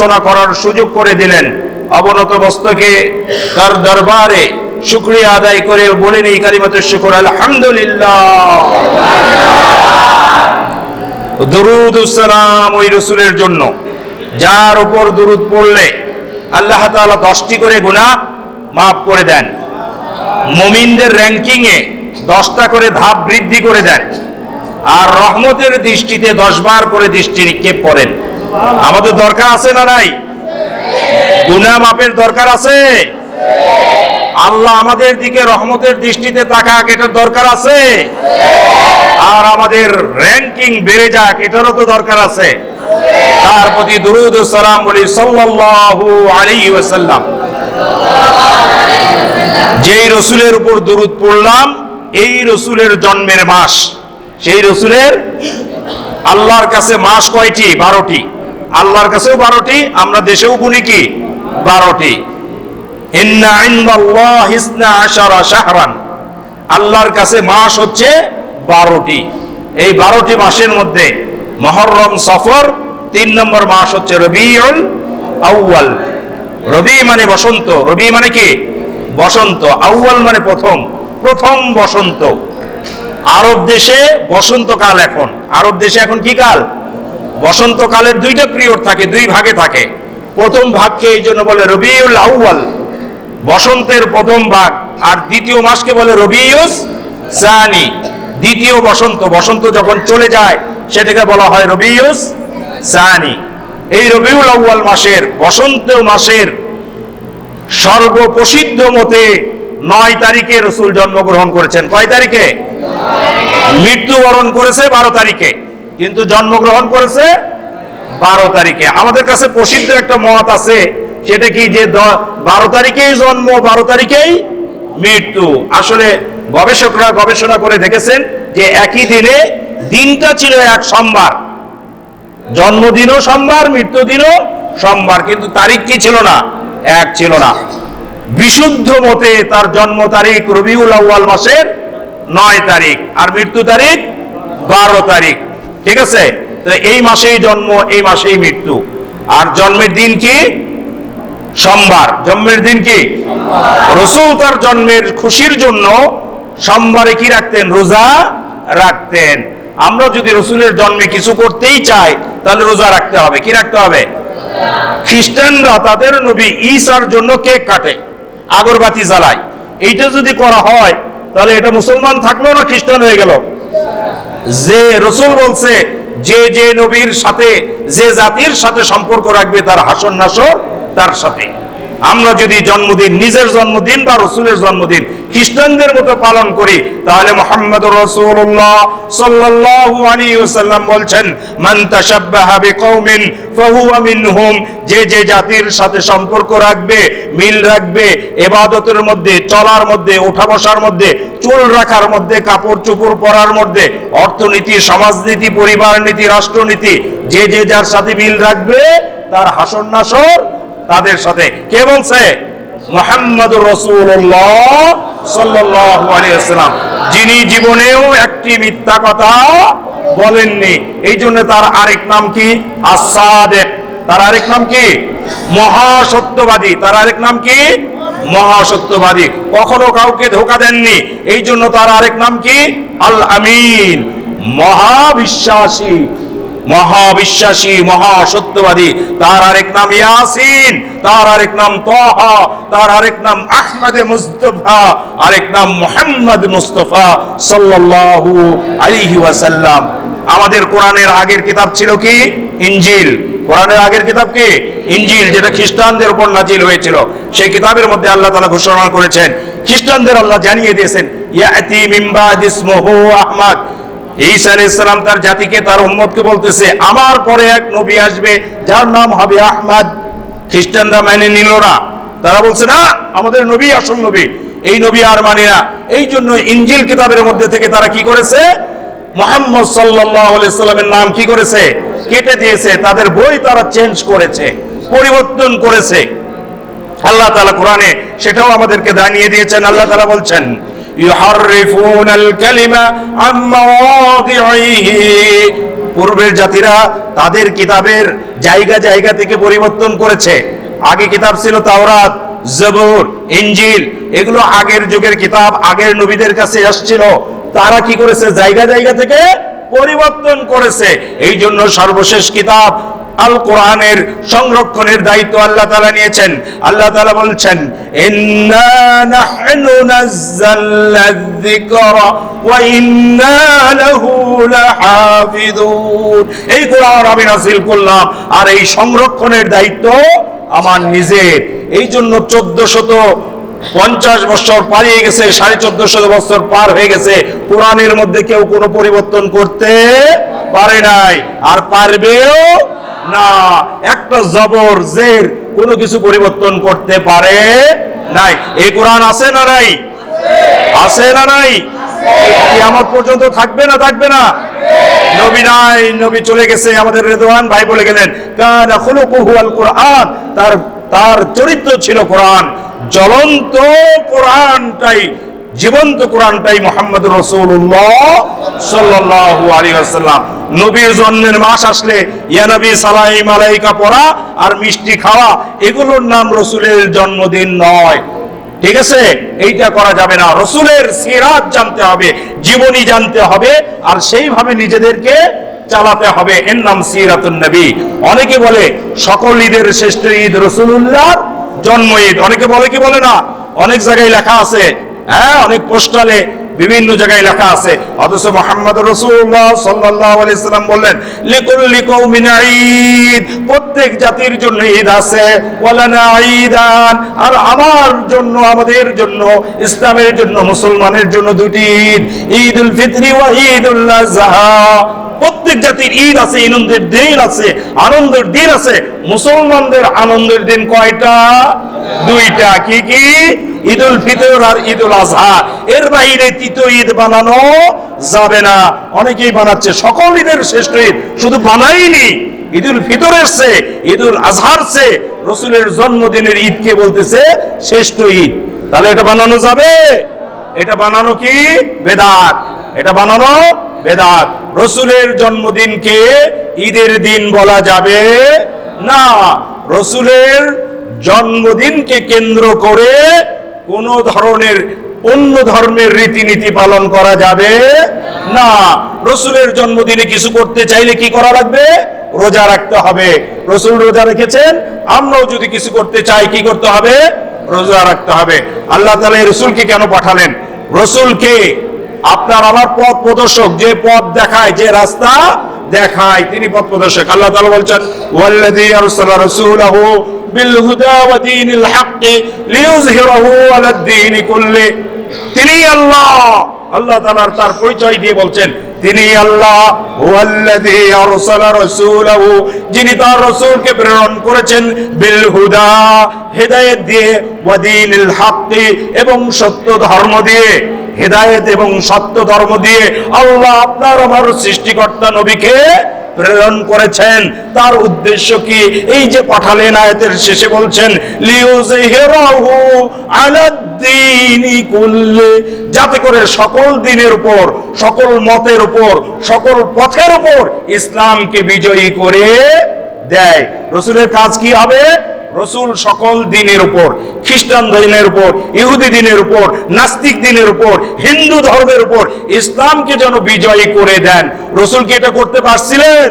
প্রার্থনা করার সুযোগ করে দিলেন। অবনত মস্তকে তার দরবারে শুকরিয়া আদায় করে বলে নেই কালিমাতুশ শুকর, আলহামদুলিল্লাহ। দুরূদ ও সালাম ওই রাসূলের জন্য যার উপর দুরূদ পড়লে আল্লাহ তাআলা 10টি করে গুনাহ মাফ করে দেন, মুমিনদের র‍্যাঙ্কিং এ 10টা করে ধাপ বৃদ্ধি করে দেন, আর রহমতের দৃষ্টিতে 10 বার করে দৃষ্টি নিক্ষেপ করেন। আমাদের দরকার আছে না নাই? গুনাহ মাফের দরকার আছে। আল্লাহ আমাদের দিকে রহমতের দৃষ্টিতে তাকাক, এটার দরকার আছে। আর আমাদের র‍্যাঙ্কিং বেড়ে যাক, এটারও তো দরকার আছে। তার প্রতি দুরূদ ও সালাম বলি সাল্লাল্লাহু আলাইহি ওয়াসাল্লাম। যেই রাসূলের উপর দুরূদ পড়লাম, এই রাসূলের জন্মের মাস, সেই রাসূলের আল্লাহর কাছে মাস কয়টি? 12টি। আল্লাহর কাছেও 12টি, আমরা দেশেও গুনি কি 12টি। ইন্না ইনদাল্লাহি 12 শাহরান, আল্লাহর কাছে মাস হচ্ছে 12টি। এই 12টি মাসের মধ্যে মুহররম, সফর, 3 নম্বর মাস হচ্ছে রবিউল আউয়াল। রবি মানে বসন্ত, রবি মানে কি বসন্ত, আউয়াল মানে প্রথম, প্রথম বসন্ত। আরব দেশে বসন্তকাল এখন, আরব দেশে এখন কি কাল? বসন্তকালের 2টা পিরিয়ড থাকে, 2 ভাগে থাকে। প্রথম ভাগকে এই জন্য বলে রবিউল আউয়াল, বসন্তের প্রথম ভাগ, আর দ্বিতীয় মাসকে বলে রবিউস সানি, দ্বিতীয় বসন্ত। বসন্ত যখন চলে যায় সেটাকে বলা হয় রবিউস সানি। এই রবিউল আউয়াল মাসের, বসন্ত মাসের সর্বপ্রসিদ্ধ মতে 9 তারিখে রাসূল জন্মগ্রহণ করেছেন। কয় তারিখে? মৃত্যুবরণ করেছে 12 তারিখে, কিন্তু জন্মগ্রহণ করেছে 12 তারিখে। আমাদের কাছে প্রসিদ্ধ একটা মত আছে, সেটা কি যে 12 তারিখেই জন্ম, 12 তারিখেই মৃত্যু। আসলে গবেষকরা গবেষণা করে দেখেছেন যে একই দিনে দিনটা ছিল এক সোমবার, জন্মদিনও সোমবার, মৃত্যুদিনও সোমবার, কিন্তু তারিখ কি ছিল না? এক ছিল না। বিশুদ্ধ মতে তার জন্ম তারিখ রবিউল আউয়াল মাসের 9 তারিখ, আর মৃত্যু তারিখ 12 তারিখ। ঠিক আছে? তো এই মাসেই জন্ম, এই মাসেই মৃত্যু। আর জন্মের দিন কি? সোমবার। জন্মের দিন কি? রাসূল তার জন্মের খুশির জন্য সোমবারে কি রাখতেন? রোজা রাখতেন। আমরা যদি রাসূলের জন্মে কিছু করতেই চাই, তাহলে রোজা রাখতে হবে। কি রাখতে হবে? খ্রিস্টানরা তাদের নবী ঈসার জন্য কেক কাটে, আগরবাতি জ্বালায়। এইটা যদি করা হয়, তাহলে এটা মুসলমান থাকলো না খ্রিস্টান হয়ে গেল? যে রাসূল বলছে যে যে নবীর সাথে, যে জাতির সাথে সম্পর্ক রাখবে তার হাসর নাসর তার সাথে। আমরা যদি জন্মদিন, নিজের জন্মদিন বা রাসূলের জন্মদিন খ্রিস্টানদের মতো পালন করি, তাহলে মুহাম্মদুর রাসূলুল্লাহ সাল্লাল্লাহু আলাইহি ওয়াসাল্লাম বলছেন, মান তাশাব্বাহা বিকওমিন ফাহুয়া মিনহুম, যে যে জাতির সাথে সম্পর্ক রাখবে, মিল রাখবে, ইবাদতের মধ্যে, চলার মধ্যে, ওঠা বসার মধ্যে, চুল রাখার মধ্যে, কাপড় চোপড় পরার মধ্যে, অর্থনীতি, সমাজনীতি, পরিবার নীতি, রাষ্ট্রনীতি, যে যে যার সাথে মিল রাখবে তার হাসর নাসর তাদের সাথে। কে বলছে? মুহাম্মদুর রাসূলুল্লাহ সাল্লাল্লাহু আলাইহি ওয়াসাল্লাম, যিনি জীবনেও একটি মিথ্যা কথা বলেননি। এই জন্য তার আরেক নাম কি? আস-সাদিক। তার আরেক নাম কি? মহাসত্যবাদী। তার আরেক নাম কি? মহাসত্যবাদী। কখনো কাউকে ধোঁকা দেননি, এই জন্য তার আরেক নাম কি? আল আমিন, মহাবিশ্বাসী। মহাবিশ্বাসী, মহাসত্যবাদী। তার আরেক নাম ইয়াসিন, তার আরেক নাম তাহা, তার আরেক নাম আহমদ মুস্তাফা, আরেক নাম মুহাম্মদ মুস্তাফা সাল্লাল্লাহু আলাইহি ওয়াসাল্লাম। আমাদের কোরআনের আগের কিতাব ছিল কি? ইনজিল। কোরআনের আগের কিতাব কি? ইনজিল, যেটা খ্রিস্টানদের উপর নাজিল হয়েছিল। সেই কিতাবের মধ্যে আল্লাহ তাআলা ঘোষণা করেছেন, খ্রিস্টানদের আল্লাহ জানিয়ে দিয়েছেন, ইয়াতি মিন বাদি ইসমুহু আহমদ। ঈসা আলাইহিস সালাম তার জাতিকে, তার উম্মতকে বলতেছে, আমার পরে এক নবী আসবে যার নাম হবে আহমদ। খ্রিস্টানরা মেনে নিল না, তারা বলছে না, আমাদের নবী আসল নবী, এই নবী আর মানে না। এই জন্য ইনজিল কিতাবের মধ্যে থেকে তারা কি করেছে? মুহাম্মদ সাল্লাল্লাহু আলাইহি সাল্লামের নাম কি করেছে? কেটে দিয়েছে। তাদের বই তারা চেঞ্জ করেছে, পরিবর্তন করেছে। আল্লাহ তাআলা কোরআনে সেটাও আমাদেরকে জানিয়ে দিয়েছেন। আল্লাহ তাআলা বলছেন, ইউহাররিফুনাল কালিমা আম মাওয়াদিহি, পূর্বের জাতিরা তাদের কিতাবের জায়গা জায়গা থেকে পরিবর্তন করেছে। আগে কিতাব ছিল তাওরাত, জবুর, ইনজিল, এগুলো আগের যুগের কিতাব, আগের নবীদের কাছে আসছিল। তারা কি করেছে? জায়গা জায়গা থেকে পরিবর্তন করেছে। এই জন্য সর্বশেষ কিতাব আল কোরআনের সংরক্ষণের দায়িত্ব আল্লাহ তাআলা নিয়েছেন। আল্লাহ তাআলা বলছেন, ইন্না নাহনু নাযালনা যিকরা ওয়া ইন্না লাহু লাহাফিজুন। এই কোরআন আমি নাযিল করলাম আর এই সংরক্ষণের দায়িত্ব আমার নিজের। এই জন্য 1450 বছর পালিয়ে গেছে, 1450 বছর পার হয়ে গেছে, কোরআনের মধ্যে কেউ কোনো পরিবর্তন করতে পারে নাই, আর পারবেও না। একটা জবর জের কোনো কিছু পরিবর্তন করতে পারে নাই। এই কোরআন আছে না নাই? আছে না নাই? কিয়ামত পর্যন্ত থাকবে না থাকবে না? নবী নাই, নবী চলে গেছে, আমাদের রেদওয়ান ভাই বলে গেলেন কানা খুলুকুহু আল কোরআন, তার চরিত্র ছিল কোরআন। জ্বলন্ত কোরআনটাই, জীবন্ত কোরআনটাই মুহাম্মদুর রাসূলুল্লাহ সাল্লাল্লাহু আলাইহি ওয়াসাল্লাম। নবীর জন্মের মাস আসলে ইয়া নবী সালাম আলাইকা পড়া আর মিষ্টি খাওয়া, এগুলোর নাম রাসূলের জন্মদিন নয়। ঠিক আছে? এইটা করা যাবে না। রাসূলের সিরাত জানতে হবে, জীবনী জানতে হবে, আর সেইভাবে নিজেদেরকে চালাতে হবে। এর নাম সিরাতুন নবী। অনেকে বলে সকল ঈদের শ্রেষ্ঠ ঈদ রাসূলুল্লাহর জন্ম ঈদ। অনেকে বলে কি বলে না? অনেক জায়গায় লেখা আছে, হ্যাঁ, অনেক পোস্টালে বিভিন্ন জায়গায় লেখা আছে। অথচ মুহাম্মদুর রাসূলুল্লাহ সাল্লাল্লাহু আলাইহি সাল্লাম বললেন, লিকুল্লি কওমিন ঈদ, প্রত্যেক জাতির জন্য ঈদ আছে। ওয়ালানা ঈদান, আর আমার জন্য, আমাদের জন্য, ইসলামের জন্য, মুসলমানের জন্য দুটি ঈদ, ঈদুল ফিতরি ওয়া ঈদুল আযহা। প্রত্যেক জাতির ঈদ আছে, আনন্দের দিন আছে, আনন্দের দিন আছে। মুসলমানদের আনন্দের দিন কয়টা? দুইটা। কি কি? ঈদুল ফিতর আর ঈদুল আযহা। এর বাইরে তৃতীয় ঈদ বানানো যাবে না। অনেকেই বানাচ্ছে। সকল ঈদের শ্রেষ্ঠ ঈদ শুধু বানাইনি, ঈদুল ফিতরের চেয়ে, ঈদুল আযহার চেয়ে রাসূলের জন্মদিনের ঈদকে বলতেছে শ্রেষ্ঠ ঈদ। তাহলে এটা বানানো যাবে? এটা বানানো কি বেদাত? এটা বানানো বেদাত। রাসূলের জন্মদিনকে ঈদের দিন বলা যাবে না। রাসূলের জন্মদিনকে কেন্দ্র করে কোন ধরনের অন্য ধর্মের রীতিনীতি পালন করা যাবে না। রাসূলের জন্মদিনে কিছু করতে চাইলে কি করা লাগবে? রোজা রাখতে হবে। রাসূল রোজা রেখেছেন, আমরাও যদি কিছু করতে চাই কি করতে হবে? রোজা রাখতে হবে। আল্লাহ তাআলা রাসূলকে কেন পাঠালেন? রাসূলকে আপনার আমার পথ প্রদর্শক, যে পথ দেখায়, যে রাস্তা দেখায়, তিনি পথ প্রদর্শক। আল্লাহ তাআলা বলছেন, ওয়াল্লাযী আরসালা রাসূলাহু বিল হুদা ওয়া দীনিল হক লিইয়ুযহিরাহু আলাদ দীনি কুল্লি। তিনি আল্লাহ। আল্লাহ তাআলা তার পরিচয় দিয়ে বলছেন তিনি আল্লাহ। ওয়াল্লাযী আরসালা রাসূলাহু, যিনি তার রাসূলকে প্রেরণ করেছেন, বিল হুদা, হেদায়েত দিয়ে, ওয়া দীনিল হক, এবং সত্য ধর্ম দিয়ে। হেদায়েত এবং সত্য ধর্ম দিয়ে আল্লাহ আপনার আমার সৃষ্টিকর্তা নবীকে প্রেরণ করেছেন। তার উদ্দেশ্য কি? এই যে পাঠালেন, আয়াতের শেষে বলছেন লিইয়ুযহিরাহু আলাদ দীনি কুল্লি, যাতে করে সকল দিনের উপর, সকল মতের উপর, সকল পথের উপর ইসলামকে বিজয়ী করে দেয়। রাসূলের কাজ কি হবে? রাসূল সকল দিনের উপর, খ্রিস্টান দিনের উপর, ইহুদি দিনের উপর, নাস্তিক দিনের উপর, হিন্দু ধর্মের উপর ইসলামকে যেন বিজয়ী করে দেন। রাসূল কি এটা করতে পারছিলেন?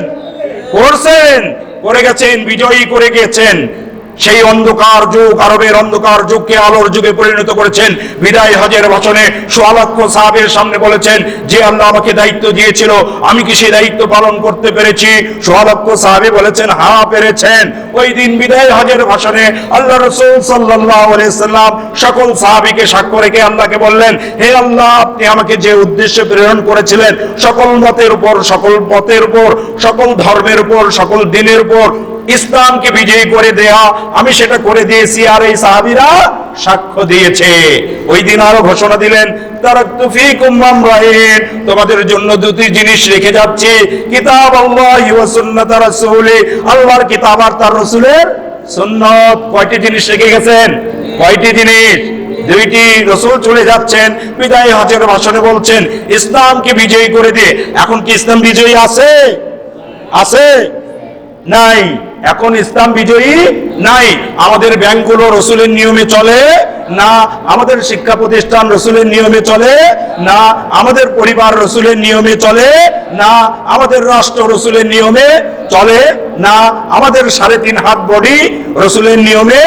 করছেন, করে গেছেন, বিজয়ী করে গেছেন। সেই অন্ধকার যুগ, আরবের অন্ধকার যুগকে আলোর যুগে পরিণত করেছেন। বিদায় হজের ভাষণে সোয়া লক্ষ সাহাবের সামনে বলেছেন যে আল্লাহ আমাকে দায়িত্ব দিয়েছিল, আমি কি সেই দায়িত্ব পালন করতে পেরেছি? সোয়া লক্ষ সাহাবী বলেছেন হ্যাঁ পেরেছেন। ওই দিন বিদায় হজের ভাষণে আল্লাহ রাসূল সাল্লাল্লাহু আলাইহি সাল্লাম সকল সাহাবীকে সাক্ষ্য রেখে আল্লাহকে বললেন, হে আল্লাহ, আপনি আমাকে যে উদ্দেশ্যে প্রেরণ করেছিলেন, সকল মতের উপর, সকল পথের উপর, সকল ধর্মের উপর, সকল দিনের উপর ইসলামকে বিজয়ী করে দেয়া, আমি সেটা করে দিয়েছি। আর এই সাহাবীরা সাক্ষ্য দিয়েছে। ওই দিন আরো ঘোষণা দিলেন, তারাকতু ফীকুম আমরাইন, তোমাদের জন্য দুটি জিনিস রেখে যাচ্ছি, কিতাব আল্লাহি ওয়া সুন্নাত রাসূলি, আল্লাহর কিতাব আর তার রাসূলের সুন্নাত। কয়টি জিনিস রেখে গেছেন? কয়টি জিনিস? দুইটি। রাসূল চলে যাচ্ছেন, বিদায় হজের ভাষণে বলছেন ইসলামকে বিজয়ী করে দিয়ে। এখন কি ইসলাম বিজয়ী আছে? আছে? নাই। এখন ইসলাম বিজয়ী নাই। আমাদের ব্যাংকগুলো রসুলের নিয়মে চলে না, আমাদের শিক্ষা প্রতিষ্ঠান রসুলের নিয়মে চলে না, আমাদের পরিবার রসুলের নিয়মে চলে না, আমাদের রাষ্ট্র রসুলের নিয়মে চলে না, আমাদের 3.5 হাত বডি রসুলের নিয়মে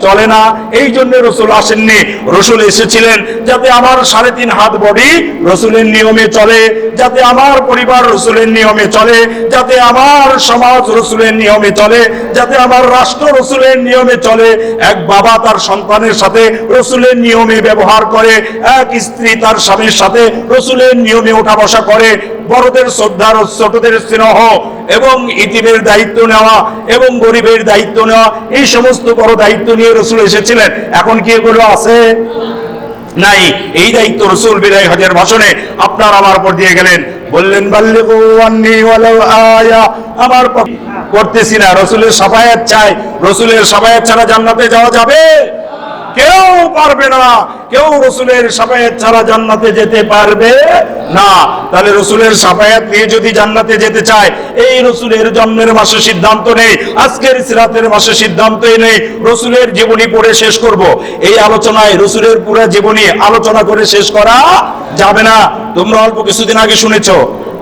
চলে না। এই জন্য রসুল আসেননি। রসুল এসেছিলেন যাতে আমার 3.5 হাত বডি রসুলের নিয়মে চলে, যাতে আমার পরিবার রসুলের নিয়মে চলে, যাতে আমার সমাজ রসুলের নিয়মে চলে, যাতে আমার রাষ্ট্র রসুলের নিয়মে চলে। এক বাবা তার সন্তানের সাথে রসুলের নিয়মে ব্যবহার করে, এক স্ত্রী তার স্বামীর সাথে রসুলের নিয়মে ওঠা বসা করে, বড়দের শ্রদ্ধা, ছোটদের স্নেহ এবং ইতিমের দায়িত্ব নেওয়া এবং গরিবের দায়িত্ব নেওয়া, এই সমস্ত বড় দায়িত্ব নিয়ে রসুল এসেছিলেন। এখন কি এগুলো আছে? নাই। এই দায়িত্ব রসুল বিদায় হজের ভাষণে আপনার আমার উপর দিয়ে গেলেন, বললেন বাল্লিগু আন্নী ওয়ালাউ আয়া। আমার করতেছি না, রসুলের শাফায়াত চাই। রসুলের শাফায়াত ছাড়া জান্নাতে যাওয়া যাবে? কেউ পারবে না। কেউ রসুলের শাফায়াত ছাড়া জান্নাতে যেতে পারবে না। তাহলে রসুলের শাফায়াত নিয়ে যদি জান্নাতে যেতে চায়, এই রসুলের জন্মের মাসে সিদ্ধান্ত নেই, আজকের সিরাতের মাসে সিদ্ধান্তই নেই, রসুলের জীবনী পড়ে শেষ করব। এই আলোচনায় রসুলের পুরো জীবনী আলোচনা করে শেষ করা যাবে না। তোমরা অল্প কিছুদিন আগে শুনেছ,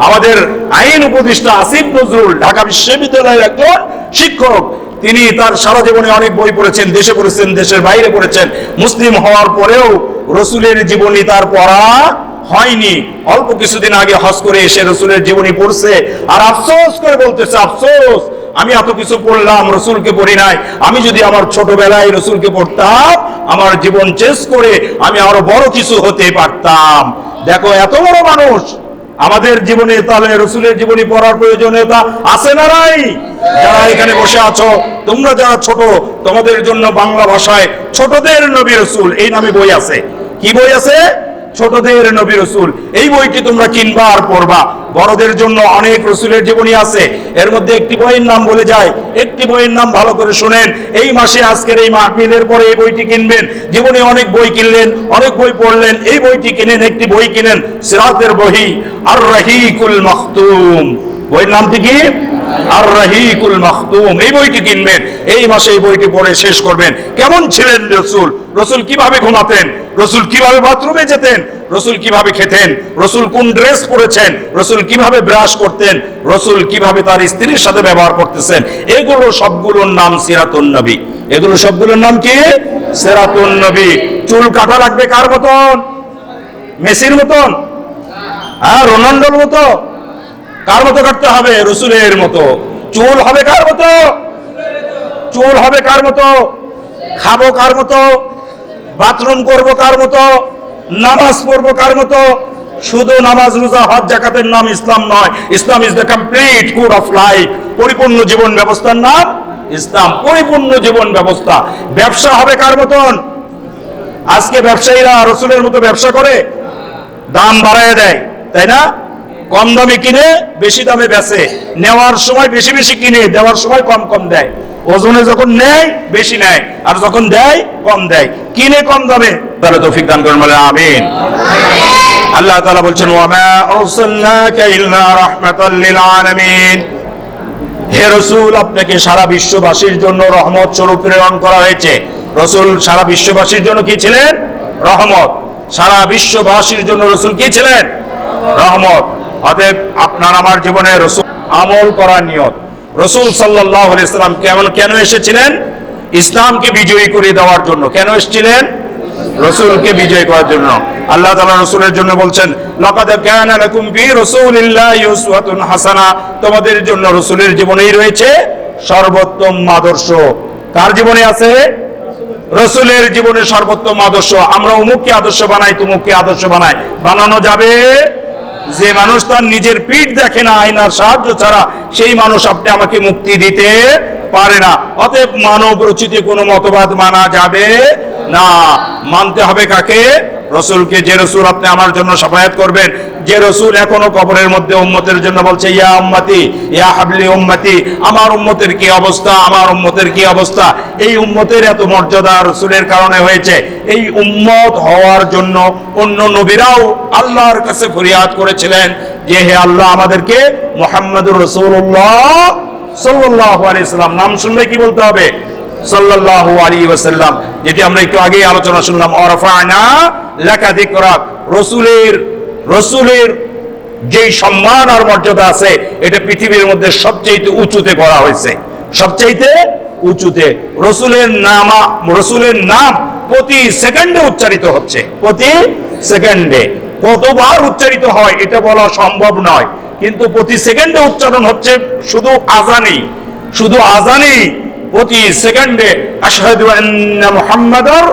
আমাদের আইন উপদেষ্টা আসিফ নজরুল ঢাকা বিশ্ববিদ্যালয়ের একজন শিক্ষক, তিনি তার সারা জীবনে অনেক বই পড়েছেন, দেশে পড়েছেন, দেশের বাইরে পড়েছেন। মুসলিম হওয়ার পরেও রসুলের জীবনী তার পড়া হয়নি। অল্প কিছুদিন আগে হজ করে এসে রসুলের জীবনী পড়ছে, আর আফসোস করে বলতেছে, আফসোস আমি এত কিছু পড়লাম, রসুলকে পড়ি নাই। আমি যদি আমার ছোটবেলায় রসুলকে পড়তাম, আমার জীবন চেঞ্জ করে আমি আরো বড় কিছু হতে পারতাম। দেখো, এত বড় মানুষ আমাদের জীবনে, তাহলে রসুলের জীবনী পড়ার প্রয়োজনীয়তা আছে না নাই? যারা এখানে বসে আছো, তোমরা যারা ছোট, তোমাদের জন্য বাংলা ভাষায় ছোটদের নবী রসুল এই নামে বই আছে। কি বই আছে? ছোটদের নবী রসুল। এই বইটি তোমরা কিনবা আর পড়বা। বড়দের জন্য অনেক রসুলের জীবনী আছে, এর মধ্যে একটি বইয়ের নাম বলে যায়। একটি বইয়ের নাম ভালো করে শুনেন, এই মাসে আজকের এই মাহফিলের পরে এই বইটি কিনবেন। জীবনে অনেক বই কিনলেন, অনেক বই পড়লেন, এই বইটি কিনেন, একটি বই কিনেন, সিরাতের বহি আর রহিকুল মাখতুম। বইয়ের নামটি কি? আর রহিকুল মাখতুম। এই বইটি কিনবেন, এই মাসে এই বইটি পড়ে শেষ করবেন। কেমন ছিলেন রসুল? রসুল কিভাবে ঘুমাতেন? রসুল কিভাবে বাথরুমে যেতেন? রসুল কিভাবে খেতেন? রসুল কোন ড্রেস পরেছেন? রসুল কিভাবে ব্রাশ করতেন? রসুল কিভাবে তার স্ত্রীর সাথে ব্যবহার করতেছেন? এগুলো সবগুলোর নাম সিরাতুন নবী। এগুলো সবগুলোর নাম কি? সিরাতুন নবী। চুল কাটা লাগবে কার মতন? মেসির মতন? রোনাল্ডোর মতো? কার মতো কাটতে হবে? রসুলের মতো। চুল হবে কার মতো? চুল হবে কার মতো? খাবো কার মতো? বাথরুম করবো কার মতো? নামাজ পড়বো কার মতো? শুধু নামাজ, রোজা, হজ, যাকাতের নাম ইসলাম নয়। Islam is the complete code of life. পরিপূর্ণ জীবন ব্যবস্থার নাম ইসলাম, পরিপূর্ণ জীবন ব্যবস্থা। ব্যবসা হবে কার মতন? আজকে ব্যবসায়ীরা রসুলের মতো ব্যবসা করে, দাম বাড়ায় দেয়, তাই না? কম দামে কিনে বেশি দামে বেচে, নেওয়ার সময় বেশি বেশি কিনে, দেওয়ার সময় কম কম দেয়। ওজনে যখন নেয় বেশি নেয়, আর যখন দেয় কম দেয়। কিনে কম দামে। তাহলে তৌফিক দান করেন, বলে আমিন। আল্লাহ তাআলা বলছেন, ওয়া মা আরসালনাকা ইল্লা রাহমাতাল লিল আলামিন। হে রাসূল, আপনাকে সারা বিশ্ববাসীর জন্য রহমত স্বরূপ প্রেরণ করা হয়েছে। রাসূল সারা বিশ্ববাসীর জন্য কি ছিলেন? রহমত। সারা বিশ্ববাসীর জন্য রাসূল কি ছিলেন? রহমত। অতএব আপনার আমার জীবনে রাসূল আমল করার নিয়ত। রাসূল সাল্লাল্লাহু আলাইহি সাল্লাম কেন এসেছিলেন? ইসলামকে বিজয়ী করে দেওয়ার জন্য। কেন এসেছিলেন? রাসূলকে বিজয়ী করার জন্য। আল্লাহ তাআলা রাসূলের জন্য বলছেন, লাকাদ কানা লাকুম ফি রাসূলিল্লাহি উসওয়াতুন হাসানাহ। তোমাদের জন্য রাসূলের জীবনেই রয়েছে সর্বোত্তম আদর্শ। কার জীবনে আছে? রাসূলের জীবনে সর্বোত্তম আদর্শ। আমরা অমুককে আদর্শ বানাই, তুমুককে আদর্শ বানাই, বানানো যাবে? যে মানুষ তার নিজের পিঠ দেখে না আয়নার সাহায্য ছাড়া, সেই মানুষ আপনি আমাকে মুক্তি দিতে পারে না। অতএব মানব রচিত কোনো মতবাদ মানা যাবে না। মানতে হবে কাকে? রসুলকে। যে রসুল আপনি আমার জন্য শাফায়াত করবেন, যে রসুল এখনো কবরের মধ্যে উম্মতের জন্য বলছে, ইয়া উম্মতি ইয়া হাবলি উম্মতি, আমার উম্মতের কি অবস্থা, আমার উম্মতের কি অবস্থা। এই উম্মতের এত মর্যাদা রসুলের কারণে হয়েছে। এই উম্মত হওয়ার জন্য অন্য নবীরাও আল্লাহর কাছে ফরিয়াদ করেছিলেন, যে হে আল্লাহ আমাদেরকে মুহাম্মদুর রাসূলুল্লাহ সাল্লাল্লাহু আলাইহি সাল্লাম, নাম শুনলে কি বলতে হবে? সাল্লাল্লাহু আলাইহি ওয়াসাল্লাম, যেটি আমরা একটু আগে আলোচনা শুনলাম। ওয়ারফা'না লাকা যিকরাক, রসুলের যে সম্মান আর মর্যাদা আছে এটা পৃথিবীর মধ্যে সবচেয়ে উঁচুতে করা হয়েছে, সবচেয়ে উঁচুতে। রসুলের নাম প্রতি সেকেন্ডে উচ্চারিত হচ্ছে, প্রতি সেকেন্ডে। কতবার উচ্চারিত হয় এটা বলা সম্ভব নয়, কিন্তু প্রতি সেকেন্ডে উচ্চারণ হচ্ছে। শুধু আজানেই প্রতি সেকেন্ডে আশহাদু আন্না মুহাম্মাদার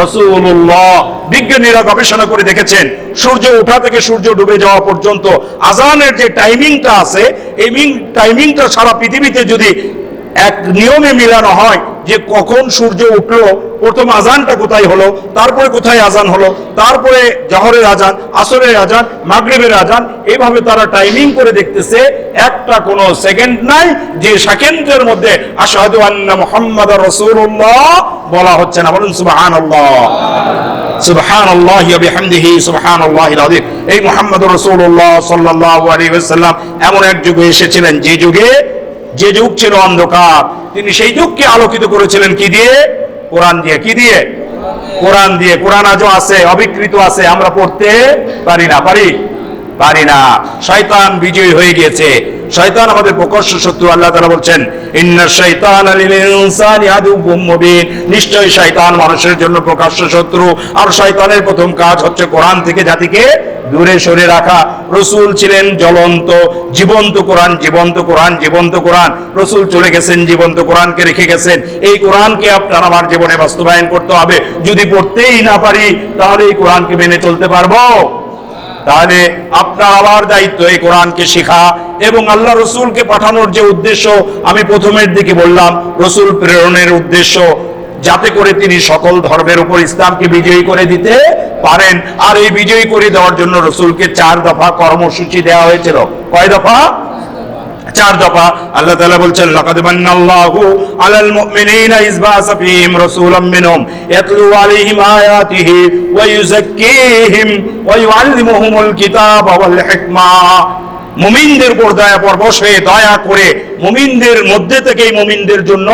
রাসূলুল্লাহ। বিজ্ঞানীরা গবেষণা করে দেখেছেন সূর্য ওঠা থেকে সূর্য ডুবে যাওয়া পর্যন্ত আজানের যে টাইমিংটা আছে, এই টাইমিংটা সারা পৃথিবীতে যদি এক নিয়মে মিলানো হয় যে কখন সূর্য উঠলো, প্রথম আজানটা কোথায় হলো, তারপরে কোথায় আজান হলো, তারপরে জহরের আজান, আসরের আজান, মাগরিবের আজান, এইভাবে তারা টাইমিং করে দেখতেছে। একটা কোনো সেকেন্ড নাই যে সেকেন্ডের মধ্যে আশহাদু আন্না মুহাম্মাদার রাসূলুল্লাহ বলা হচ্ছে না। বলুন সুবহানাল্লাহ, সুবহানাল্লাহি ওয়া বিহামদিহি সুবহানাল্লাহিল আযীম। এই মুহাম্মাদুর রাসূলুল্লাহ সাল্লাল্লাহু আলাইহি ওয়াসাল্লাম এমন এক যুগে এসেছিলেন যে যুগ ছিল অন্ধকার, তিনি সেই যুগকে আলোকিত করেছিলেন কি দিয়ে? কোরআন দিয়ে। কি দিয়ে? কোরআন দিয়ে। কোরআন আজও আছে, অবিকৃত আছে, আমরা পড়তে পারি না। শয়তান বিজয়ী হয়ে গিয়েছে। শয়তান আমাদের প্রকাশ্য শত্রু। আল্লাহ তাআলা বলছেন ইন্নাশ শাইতানা লিল ইনসানি আদুউম মুবিন, নিশ্চয়ই শয়তান মানুষের জন্য প্রকাশ্য শত্রু। আর শয়তানের প্রথম কাজ হচ্ছে কোরআন থেকে জাতিকে দূরে সরে রাখা। রসুল ছিলেন জ্বলন্ত জীবন্ত কোরআন। রসুল চলে গেছেন, জীবন্ত কোরআনকে রেখে গেছেন। এই কোরআনকে আপনার আমার জীবনে বাস্তবায়ন করতে হবে। যদি পড়তেই না পারি তাহলে এই কোরআনকে মেনে চলতে পারবো? তাহলে আপনার আমার দায়িত্ব এই কোরআনকে শেখা এবং আল্লাহ রসুলকে পাঠানোর যে উদ্দেশ্য আমি প্রথমের দিকে বললাম, রসুল প্রেরণের উদ্দেশ্য যাতে করে তিনি সকল ধর্মের উপর ইসলামকে বিজয়ী করে দিতে পারেন। আর এই বিজয়ী করে দেওয়ার জন্য রসুলকে 4 দফা কর্মসূচি দেওয়া হয়েছিল। কয় দফা? 4 দফা। আল্লাহ তাআলা বলছেন লাকাদ মান্নাল্লাহু আলাল মুমিনিনা ইয বা'আসা ফীহিম রাসূলাম মিনহুম ইয়াতলু আলাইহিম আয়াতিহি ওয়া ইউযাক্কিহিম ওয়া ইউআল্লিমুহুমুল কিতাবা ওয়াল হিকমা। মুমিনদের উপর দয়া করে মুমিনদের মধ্যে থেকেই মুমিনদের জন্য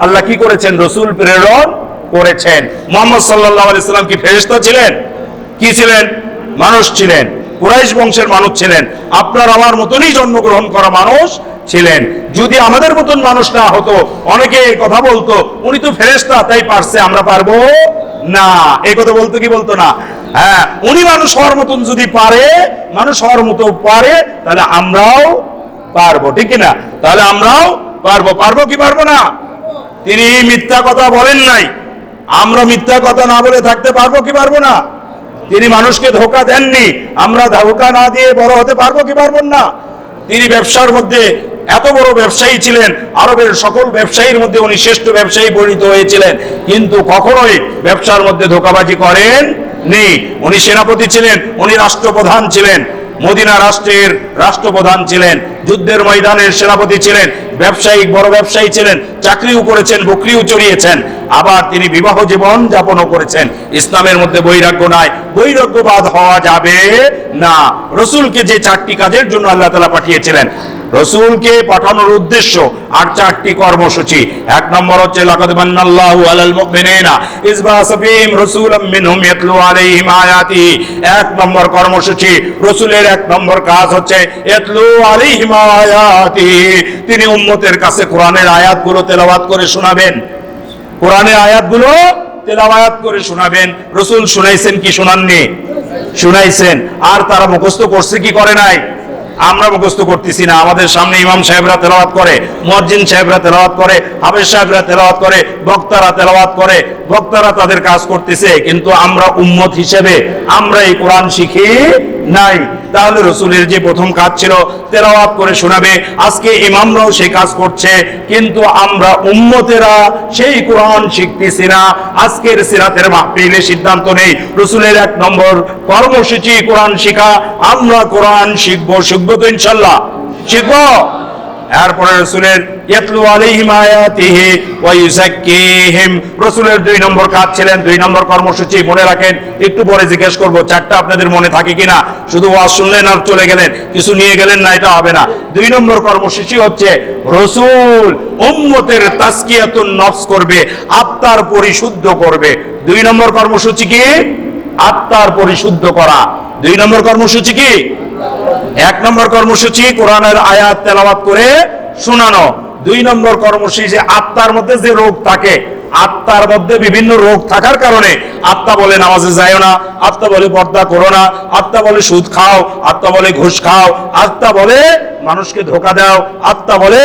আল্লাহ কি করেছেন? রসুল প্রেরণ করেছেন। মুহাম্মদ সাল্লাল্লাহু আলাইহি সাল্লাম কি ফেরেশতা ছিলেন? কি ছিলেন? মানুষ ছিলেন, কুরাইশ বংশের মানুষ ছিলেন, আপনার আমার মতনই জন্মগ্রহণ করা মানুষ ছিলেন। যদি আমাদের মতন মানুষ না হতো, অনেকে এই কথা বলতো উনি তো ফেরেশতা তাই পারছে, আমরা পারবো না। এই কথা বলতো কি বলতো না? হ্যাঁ, উনি মানুষ হওয়ার মতন যদি পারে, তাহলে আমরাও পারবো, ঠিক না? তাহলে আমরাও পারবো কি পারবো না? তিনি মিথ্যা কথা বলেন নাই, আমরা মিথ্যা কথা না বলে থাকতে পারবো কি পারবো না? তিনি মানুষকে ধোঁকা দেননি, আমরা ধোঁকা না দিয়ে বড় হতে পারবো কি পারবো না? তিনি ব্যবসার মধ্যে এত বড় ব্যবসায়ী ছিলেন, আরবের সকল ব্যবসায়ীর মধ্যে উনি শ্রেষ্ঠ ব্যবসায়ী পরিণত হয়েছিলেন, কিন্তু কখনোই ব্যবসার মধ্যে ধোঁকাবাজি করেন নি। উনি সেনাপতি ছিলেন, উনি রাষ্ট্রপ্রধান ছিলেন, মদিনা রাষ্ট্রের রাষ্ট্রপ্রধান ছিলেন, যুদ্ধের ময়দানের সেনাপতি ছিলেন, বড় ব্যবসায়ী ছিলেন, চাকরিও করেছেন, বকরিও চড়িয়েছেন, আবার তিনি বিবাহ জীবন যাপনও করেছেন। ইসলামের মধ্যে বৈরাগ্য নাই, বৈরাগ্যবাদ হওয়া যাবে না। রসুলকে যে 4টি কাজের জন্য আল্লাহ তাআলা পাঠিয়েছিলেন, রসুলকে পাঠানোর উদ্দেশ্য আর 4টি কর্মসূচি। 1 নম্বর হচ্ছে লাকাদ মান্নাল্লাহু আলাল মুমিনিনা ইয বা'আসা ফীহিম রাসূলাম মিনহুম ইয়াতলু আলাইহিম আয়াতিহি। 1 নম্বর কর্মসূচি, রসুলের 1 নম্বর কাজ হচ্ছে ইয়াতলু আলাইহিম আয়াতিহি, তিনি উম্মতের কাছে কোরআনের আয়াতগুলো তেলাওয়াত করে শোনাবেন। কোরআনের আয়াতগুলো তেলাওয়াত করে শোনাবেন। রসুল শুনাইছেন কি শোনাননি? শুনাইছেন। আর তারা মুখস্থ করছে কি করে নাই? আমরা মুখস্থ করতেছি না। আমাদের সামনে ইমাম সাহেবরা তেলাওয়াত করে, মুয়াজ্জিন সাহেবরা তেলাওয়াত করে, হাফেজ সাহেবরা তেলাওয়াত করে, বক্তারা তেলাওয়াত করে, বক্তারা তাদের কাজ করতেছে, কিন্তু আমরা উম্মত হিসেবে আমরা এই কোরআন শিখি নাই। তাহলে রসুলের যে প্রথম কাজ ছিল তেলাওয়াত করে শোনাবে, আজকে ইমামরাও সেই কাজ করছে, কিন্তু আমরা উম্মতেরা সেই কোরআন শিখতেছি না। আজকের সিরাতের মাহফিলে সিদ্ধান্ত নেই রসুলের 1 নম্বর কর্মসূচি কোরআন শিখা। আমরা কোরআন শিখবো তো ইনশাআল্লাহ? শিখবো? এরপরে রাসূলের ইয়াতলু আলাইহিম আয়াতিহি ওয়া ইউযাক্কিহিম, রাসূলের 2 নম্বর কাজ ছিলেন, 2 নম্বর কর্মসূচি মনে রাখেন। একটু পরে জিজ্ঞেস করব চারটা আপনাদের মনে থাকে কিনা, শুধু ওয়াজ শুনলেন আর চলে গেলেন, কিছু নিয়ে গেলেন না, এটা হবে না। 2 নম্বর কর্মসূচি হচ্ছে রাসূল উম্মতের তাজকিয়াতুন নফস করবে, আত্মার পরিশুদ্ধ করবে। 2 নম্বর কর্মসূচি কি? আত্মার পরিশুদ্ধ করা। 2 নম্বর কর্মসূচি কি? 1 নম্বর কর্মসূচি কোরআনের আয়াত তেলাওয়াত করে শোনানো। 2 নম্বর কর্মসূচি যে আত্মার মধ্যে যে রোগ থাকে, আত্মার মধ্যে বিভিন্ন রোগ থাকার কারণে আত্মা বলে নামাজে যাও না, আত্মা বলে পর্দা করো না, আত্মা বলে সুদ খাও, আত্মা বলে ঘুষ খাও, আত্মা বলে মানুষকে ধোঁকা দাও, আত্মা বলে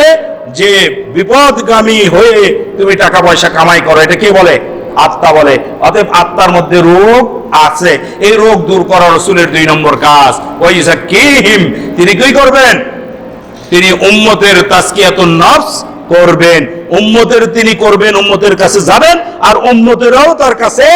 যে বিপদগামী হয়ে তুমি টাকা পয়সা কামাই করো, এটা কে বলে? আত্মা বলে। অতএব আত্মার মধ্যে রোগ আছে, এই রোগ দূর করা রাসূলের 2 নম্বর কাজ। ওয়াইযাক্কিহিম, তিনি কি করবেন? তিনি উম্মতের তাজকিয়াতুন নফস করবেন, উম্মতের তিনি করবেন, উম্মতের কাছে যাবেন আর উম্মতেরাও তার কাছে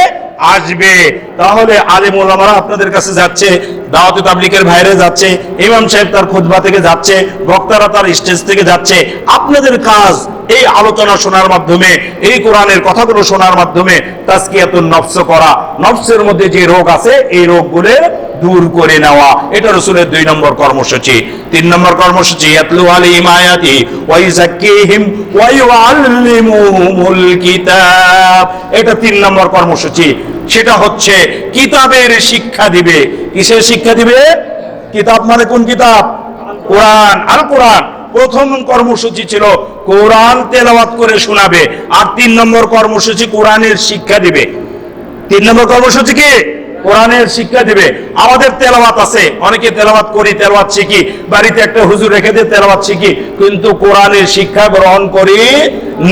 আসবে। তাহলে আলেম ওলামারা আপনাদের কাছে যাচ্ছে, দাওয়াতে তাবলীগের ভাইরে যাচ্ছে, ইমাম সাহেব তার খুতবা থেকে যাচ্ছে, বক্তারা তার স্টেজ থেকে যাচ্ছে। আপনাদের কাজ এই আলোচনা শোনার মাধ্যমে, এই কোরআনের কথাগুলো শোনার মাধ্যমে তাজকিয়াতুন নফস করা, নফসের মধ্যে যে রোগ আছে এই রোগগুলো দূর করে নেওয়া। এটা রাসূলের 2 নম্বর কর্মসূচি। 3 নম্বর কর্মসূচি ইয়াতলু আলাইহিম আয়াতি ওয়া ইউযাক্কিহিম ওয়া ইউআল্লিমুহুমুল কিতাব, এটা 3 নম্বর কর্মসূচি। সেটা হচ্ছে কিতাবের শিক্ষা দিবে। কিসের শিক্ষা দিবে? কিতাব মানে কোন কিতাব? কোরআন, আল কোরআন। প্রথম কর্মসূচি ছিল কোরআন তেলাওয়াত করে শোনাবে, আর 3 নম্বর কর্মসূচি কোরআনের শিক্ষা দিবে। 3 নম্বর কর্মসূচি কি? কোরআনের শিক্ষা দিবে। আমাদের তেলাওয়াত আছে, অনেকে তেলাওয়াত করি, তেলাওয়াত শিখি, বাড়িতে একটা হুজুর রেখে দিয়ে তেলাওয়াত শিখি, কিন্তু কোরআনের শিক্ষা গ্রহণ করি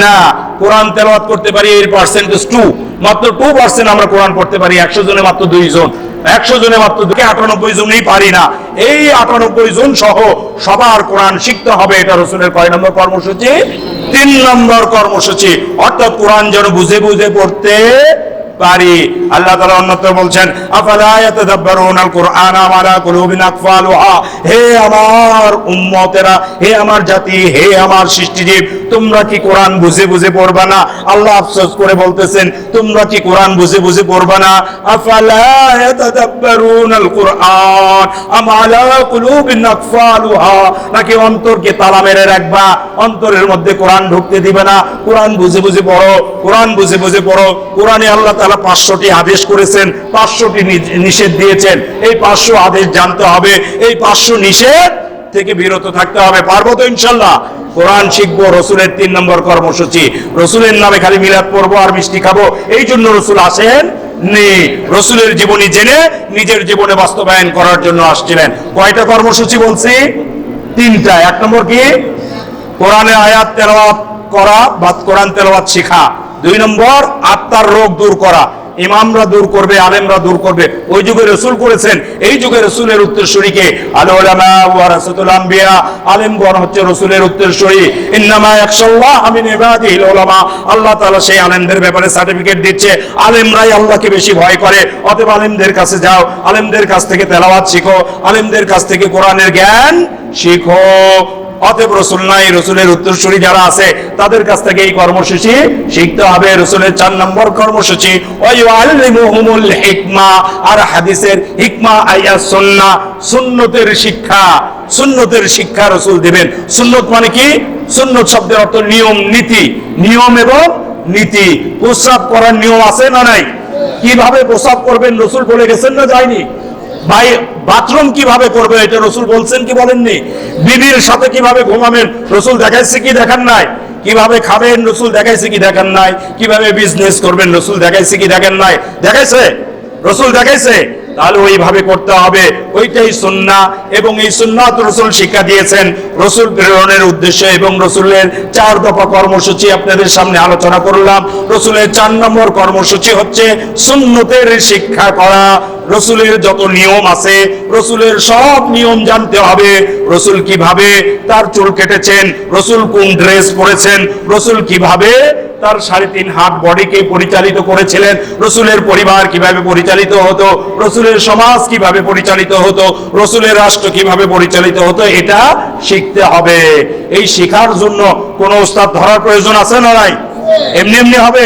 না। কোরআন তেলাওয়াত করতে পারি এর পার্সেন্টেজ 2, মাত্র 2% আমরা কোরআন পড়তে পারি। 100 জনে মাত্র 2 জন, 100 জনে মাত্র 98 জনই পারি না। এই 98 জন সহ সবার কোরআন শিখতে হবে। এটা রাসূলের কয় নম্বর কর্মসূচি? 3 নম্বর কর্মসূচি। অর্থাৎ কোরআন যেন বুঝে বুঝে পড়তে পারি। আল্লাহ তাআলা অন্যত্র বলছেন আফালা ইয়াতাদাব্বারুনাল কুরআনা আমা আলা কুলুবিন আকফালুহা, হে আমার উম্মতেরা, হে আমার জাতি, হে আমার সৃষ্টিজীব, তোমরা কি কোরআন বুঝে বুঝে পড়বা না? আল্লাহ আফসোস করে বলতেছেন তোমরা কি কোরআন বুঝে বুঝে পড়বা না? আফালা ইয়াতাদাব্বারুনাল কুরআন আমা আলা কুলুবিন আকফালুহা, নাকি অন্তরকে তালা মেরে রাখবা, অন্তরের মধ্যে কোরআন ঢুকতে দিবে না? কোরআন বুঝে বুঝে পড়ো, কোরআন বুঝে বুঝে পড়ো। কোরআনে আল্লাহ তাআলা 500টি আদেশ করেছেন, 500টি নিষেধ দিয়েছেন। এই 500 আদেশ জানতে হবে, এই 500 নিষেধ থেকে বিরত থাকতে হবে। পারবো তো ইনশাআল্লাহ? কোরআন শিখবো, রাসূলের 3 নম্বর কর্মসূচি। রাসূলের নামে খালি মিলাদ পড়বো আর মিষ্টি খাবো, এই জন্য রাসূল আসেন নি। রাসূলের জীবনী জেনে নিজের জীবনে বাস্তবায়ন করার জন্য আসছিলেন। কয়টা কর্মসূচি বলছি? 3টা। 1 নম্বর কি? কোরআনে আয়াত তেলাওয়াত করা বা কোরআন তেলাওয়াত শেখা। 2 নম্বর আত্মার রোগ দূর করা, ইমামরা দূর করবে, আলেমরা দূর করবে। ওই যুগে রাসূল করেছেন, এই যুগে রাসূলের উত্তরসূরিকে আল উলামা ওয়ারাসাতুল আম্বিয়া, আলেমগণ হচ্ছে রাসূলের উত্তরসূরি। ইন্নামা ইয়াখশাল্লাহা মিন ইবাদিহিল উলামা, আল্লাহ তাআলা সেই আলেমদের ব্যাপারে সার্টিফিকেট দিচ্ছে, আলেমরাই আল্লাহকে বেশি ভয় করে। অতএব আলেমদের কাছে যাও, আলেমদের কাছ থেকে তেলাওয়াত শিখো, আলেমদের কাছ থেকে কোরআনের জ্ঞান শিখো। অতএব রাসূল নাই, রাসূলের উত্তরসূরি যারা আছে তাদের কাছ থেকে এই কর্মসূচি শিখতে হবে। রাসূলের 4 নম্বর কর্মসূচি ওয়া ইউআল্লিমুহুমুল হিকমা, আর হাদিসের হিকমা আইয়া সুন্নাহ, সুন্নতের শিক্ষা। সুন্নতের শিক্ষা রাসূল দিবেন। সুন্নত মানে কি? সুন্নত শব্দের অর্থ নিয়ম, নীতি। নিয়ম এবং নীতি। প্রস্রাব করার নিয়ম আছে না নাই? কিভাবে প্রস্রাব করবেন রাসূল বলে গেছেন না যায়নি? ভাই বাথরুম কিভাবে করবে এটা রাসূল বলছেন কি বলেননি? বিবির সাথে কিভাবে ঘুমাবেন রাসূল দেখাইছে কি দেখান নাই? কিভাবে খাবেন রাসূল দেখাইছে কি দেখান নাই? কিভাবে বিজনেস করবেন রাসূল দেখাইছে কি দেখেন নাই? দেখাইছে? রাসূল দেখাইছে। তাহলে ওইভাবে করতে হবে, ওইটাই সুন্নাহ। এবং এই সুন্নাত রাসূল শিক্ষা দিয়েছেন রাসূল প্রেরণের উদ্দেশ্যে। এবং রাসূলের 4 দফা কর্মসূচি আপনাদের সামনে আলোচনা করলাম। রাসূলের 4 নম্বর কর্মসূচি হচ্ছে সুন্নতের শিক্ষা করা, রসুলের যত নিয়ম আছে রসুলের সব নিয়ম জানতে হবে। রসুল কিভাবে তার চুল কেটেছেন, রসুল কোন ড্রেস পরেছেন, রসুল কিভাবে তার 3.5 হাত বডিকে পরিচালিত করেছিলেন, রসুলের পরিবার কিভাবে পরিচালিত হতো, রসুলের সমাজ কিভাবে পরিচালিত হতো, রসুলের রাষ্ট্র কিভাবে পরিচালিত হতো, এটা শিখতে হবে। এই শেখার জন্য কোন উস্তাদ ধরার প্রয়োজন আছে না নাই? এমনি এমনি হবে?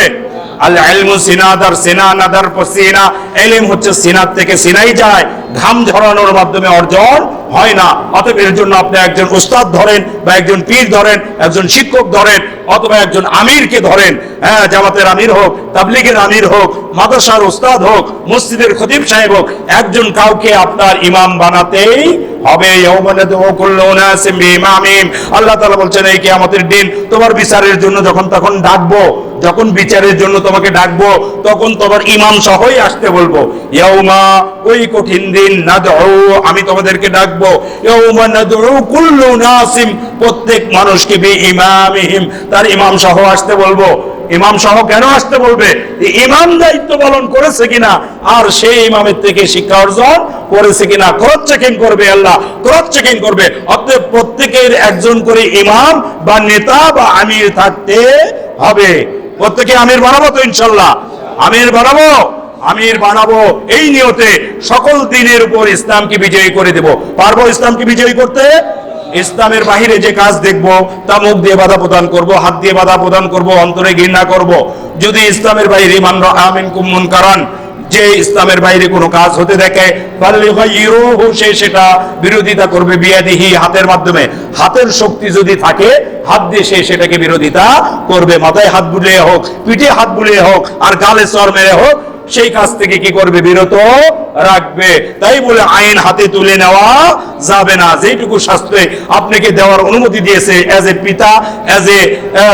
আল ইলমু সিনাদার সিনানাদার পসিনা, ইলম হচ্ছে সিনাত থেকে সিনাই যায়, ঘাম ঝরানোর মাধ্যমে অর্জন হয় না। অতএব এর জন্য আপনি একজন উস্তাদ ধরেন বা একজন পীর ধরেন, একজন শিক্ষক ধরেন, অথবা একজন আমিরকে ধরেন, হ্যাঁ, জামাতের আমির হোক, তাবলীগের আমির হোক, মাদ্রাসার উস্তাদ হোক, মসজিদের খতিব সাহেব হোক, একজন কাউকে আপনার ইমাম বানাতেই হবে। আল্লাহ তাআলা বলছেন এই কিয়ামতের দিন তোমার বিচারের জন্য যখন তখন ডাকবো, যখন বিচারের জন্য তোমাকে ডাকবো তখন তোমার ইমাম সহই আসতে বলবো। ইয়াউমা, ওই কঠিন দিন, নাদউ, আমি তোমাদেরকে ডাকবো, ইয়াউমা নাদউ কুল্লু নাসিম, প্রত্যেক মানুষকে বিইমামিহিম, তার ইমাম সহ আসতে বলবো। ইমাম সহ কেন আসতে বলবে? ইমাম দায়িত্ব পালন করেছে কিনা আর সেই ইমামের থেকে শিক্ষা অর্জন করেছে কিনা ক্রস চেকিং করবে আল্লাহ, ক্রস চেকিং করবে। অতএব প্রত্যেকের একজন করে ইমাম বা নেতা বা আমির থাকতে হবে। প্রত্যেকে আমির বানাবো তো ইনশাল্লাহ? আমির বানাবো, আমির বানাবো এই নিয়তে সকল দিনের উপর ইসলামকে বিজয়ী করে দেব। পারবো ইসলামকে বিজয়ী করতে? ইসলামের বাহিরে যে কাজ দেখবো তা মুখ দিয়ে বাধা প্রদান করব, হাত দিয়ে বাধা প্রদান করব, অন্তরে ঘৃণা করব। যদি ইসলামের বাইরে মান রাআ মিনকুম মুনকারান, যে ইসলামের বাইরে কোনো কাজ হতে দেখে ফালইগাইরুহু, সে সেটা বিরোধিতা করবে বিয়াদিহি, হাতের মাধ্যমে। হাতের শক্তি যদি থাকে হাত দিয়ে সে সেটাকে বিরোধিতা করবে। মাথায় হাত বুলিয়ে হোক, পিঠে হাত বুলিয়ে হোক, আর গালে চড় মেরে হোক, সেই কাজ থেকে কি করবে? বিরত রাখবে। তাই বলে আইন হাতে তুলে নেওয়া যাবে না। যেটুকু শাস্ত্রে আপনাকে দেওয়ার অনুমতি দিয়েছে এজ এ পিতা, as a